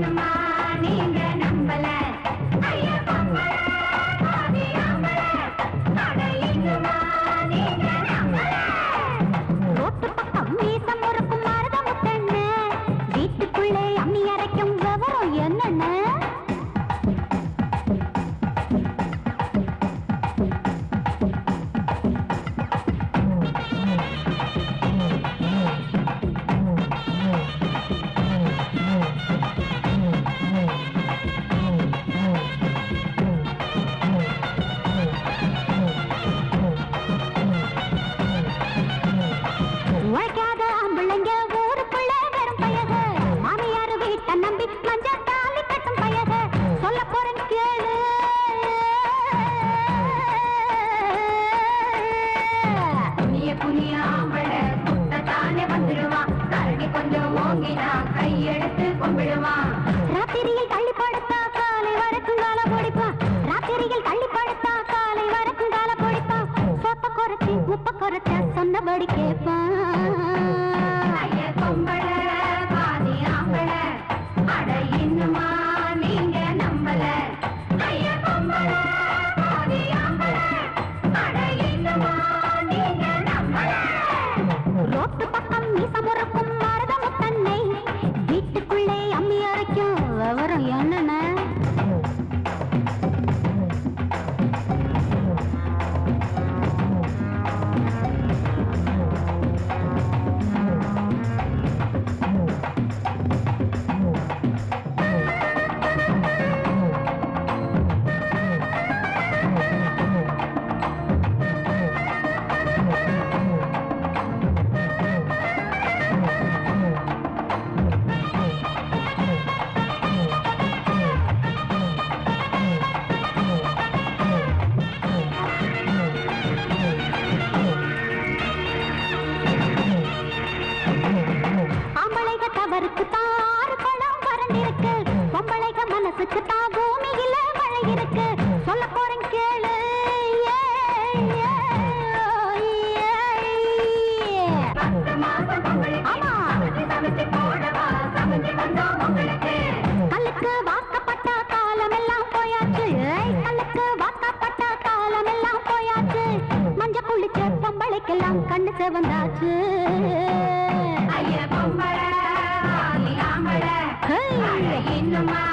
இன்னுமா நீங்க நம்பல ஐயா பொம்பளை பாதி ஆம்பளை அட இன்னுமா நீங்க நம்பல ரோட்டு பக்கம் மீசம் முறுக்கும் மருதமு பெண்ணு வீட்டுக்குள்ளே அம்மி அரைக்கும் விவரம் என்னன்னு ராத்திரியில் தள்ளி படுத்தா காலை வரைக்கும் கால பொடிப்பான் ராத்திரியில் தள்ளி படுத்தா காலை வரைக்கும் கால பொடிப்பான் சொப்ப குறைச்சி உப்ப குறைச்சா சொன்னபடி கேட்பான் பொம்பளை பாதி ஆம்பளை அட இன்னுமா நீங்க நம்பல ஐயா பொம்பளை பாதி ஆம்பளை அட இன்னுமா நீங்க நம்பல ரோட்டு பக்கம் மீசமுறுக்கும் மருதமு தன்னை வீட்டுக்குள்ளே அம்மி அரைக்கும் விவரம் என்னன்னு மனசுக்கு தான் பூமியில மழை இருக்கு சொல்ல போறேன் கேளு கல்லுக்கு வாக்கப்பட்ட காலம் எல்லாம் போயாச்சு கல்லுக்கு வாக்கப்பட்ட காலம் எல்லாம் போயாச்சு மஞ்ச குளிச்ச பொம்பளைக்கெல்லாம் கண்ணு செவந்தாச்சு இன்னுமா